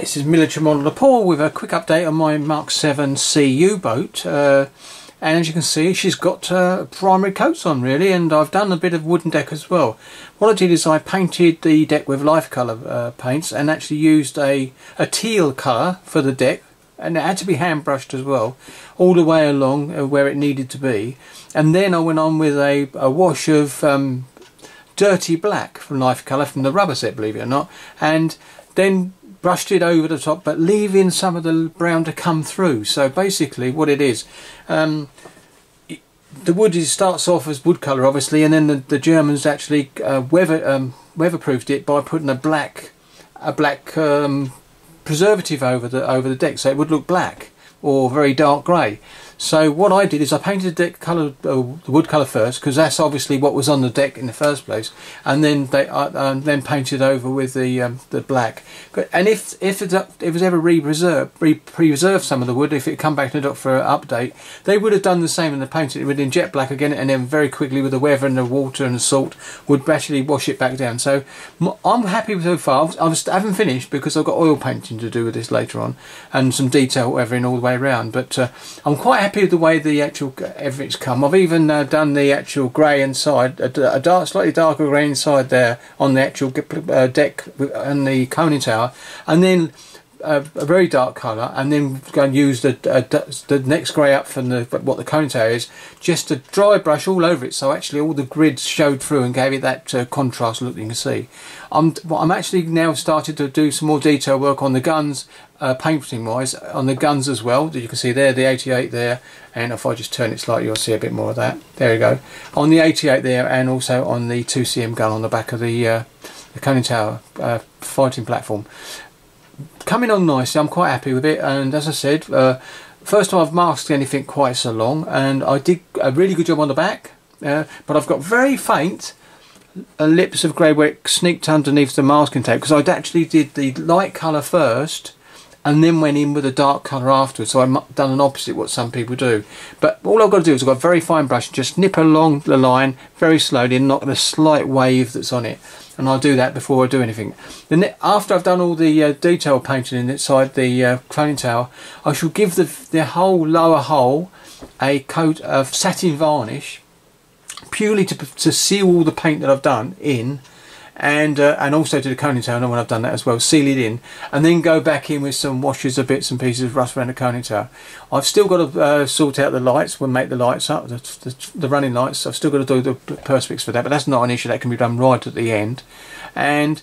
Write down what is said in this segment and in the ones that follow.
this is Military Modeller Paul with a quick update on my Mark 7 CU boat. And as you can see, she's got primary coats on really, and I've done a bit of wooden deck as well. What I did is I painted the deck with Lifecolor paints and actually used a teal colour for the deck, and it had to be hand brushed as well, all the way along where it needed to be. And then I went on with a wash of dirty black from Lifecolor from the rubber set, believe it or not, and then brushed it over the top, but leaving some of the brown to come through. So basically what it is, the wood starts off as wood colour obviously, and then the Germans actually weatherproofed it by putting a black preservative over the deck, so it would look black or very dark grey. So what I did is I painted the deck colour, the wood colour first, because that's obviously what was on the deck in the first place, and then then painted over with the black. And if it was ever preserved some of the wood, if it come back to the dock for an update, they would have done the same, and they painted it with jet black again, and then very quickly with the weather and the water and the salt would actually wash it back down. So I'm happy with so far. I haven't finished because I've got oil painting to do with this later on, and some detail weathering all the way around. But I'm quite happy with the way the actual everything's come. I've even done the actual grey inside, a slightly darker grey inside there on the actual deck and the conning tower, and then a very dark colour, and then go and use the next grey up from what the conning tower is, just a dry brush all over it, so actually all the grids showed through and gave it that contrast look you can see. I'm actually now started to do some more detail work on the guns, painting wise, on the guns as well, that you can see there, the 88 there, and if I just turn it slightly you'll see a bit more of that. There you go, on the 88 there, and also on the 2cm gun on the back of the conning tower fighting platform. Coming on nicely, I'm quite happy with it, and as I said, first time I've masked anything quite so long, and I did a really good job on the back, but I've got very faint lips of grey where it sneaked underneath the masking tape, because I actually did the light colour first and then went in with a dark colour afterwards, so I've done an opposite what some people do. But all I've got to do is I've got a very fine brush and just nip along the line very slowly and knock the slight wave that's on it, and I'll do that before I do anything. Then after I've done all the detail painting inside the conning tower, I shall give the whole lower hull a coat of satin varnish, purely to seal all the paint that I've done in, and also to the conning tower. And when I've done that as well, seal it in, and then go back in with some washes of bits and pieces of rust around the conning tower. I've still got to sort out the lights. We'll make the lights up, the running lights. I've still got to do the perspex for that, but that's not an issue. That can be done right at the end. And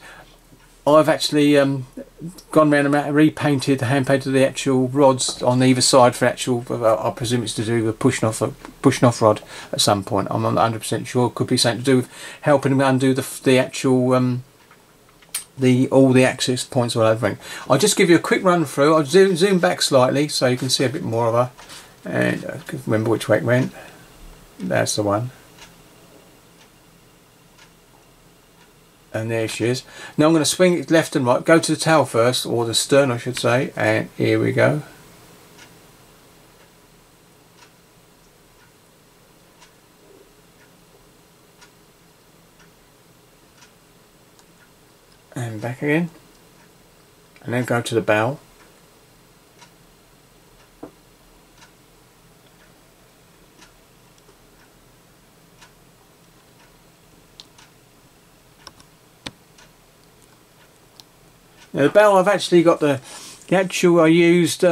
I've actually gone around and repainted, hand painted the actual rods on either side for actual, I presume it's to do with pushing off rod at some point. I'm not 100% sure. It could be something to do with helping them undo the actual all the access points all over. I'll just give you a quick run through. I'll zoom back slightly so you can see a bit more of her, and remember which way it went. That's the one. And there she is. Now I'm going to swing it left and right, go to the tail first, or the stern I should say, and here we go. And back again. And then go to the bow. Now the bow, I've actually got the actual, I used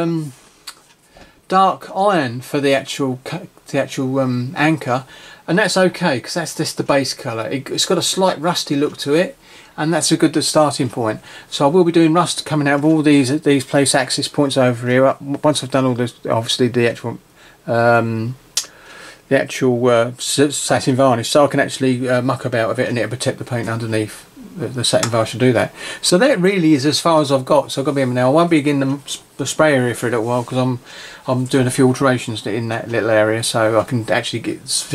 dark iron for the actual anchor, and that's okay because that's just the base colour. It's got a slight rusty look to it, and that's a good starting point. So I will be doing rust coming out of all these place access points over here. Once I've done all this, obviously the actual satin varnish, so I can actually muck about with it and it'll protect the paint underneath. The satin varnish will do that. So that really is as far as I've got. So I've got to be now. I won't be in the spray area for a little while because I'm doing a few alterations in that little area, so I can actually get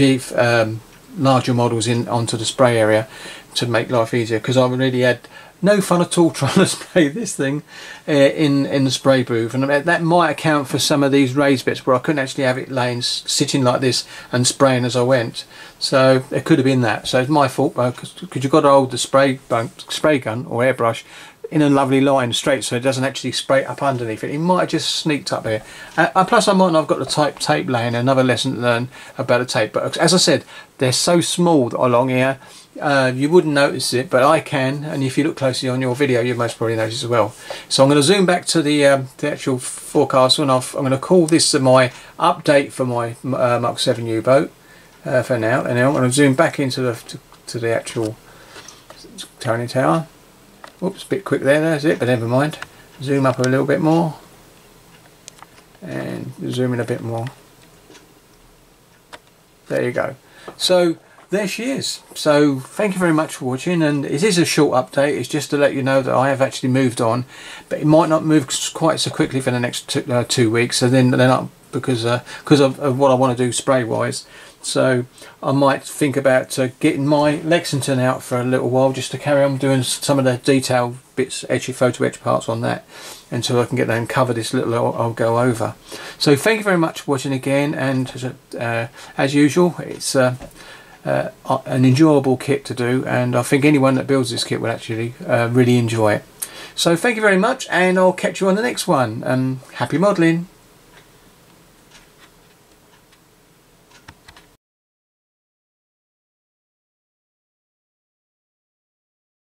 larger models in onto the spray area to make life easier, because I really had no fun at all trying to spray this thing in the spray booth, and that might account for some of these raised bits where I couldn't actually have it sitting like this and spraying as I went. So it could have been that. So it's my fault, because you've got to hold the spray gun or airbrush in a lovely line straight, so it doesn't actually spray up underneath it. It might have just sneaked up here. Plus I might not have got the tape laying. Another lesson to learn about a tape. But as I said, they're so small along here, you wouldn't notice it, but I can. And if you look closely on your video, you most probably notice as well. So I'm going to zoom back to the actual forecast, and I'm going to call this my update for my Mark 7 U-boat for now. And then I'm going to zoom back into the actual turning tower. Oops, a bit quick there, that's it, but never mind. Zoom up a little bit more and zoom in a bit more. There you go. So there she is. So thank you very much for watching, and it is a short update. It's just to let you know that I have actually moved on, but it might not move quite so quickly for the next 2 weeks. So then they're not, because of what I want to do spray wise. So I might think about getting my Lexington out for a little while, just to carry on doing some of the detail bits, photo etch parts on that, until I can get that and cover this little I'll go over. So thank you very much for watching again, and as usual, it's an enjoyable kit to do, and I think anyone that builds this kit will actually really enjoy it. So thank you very much, and I'll catch you on the next one. Happy modelling.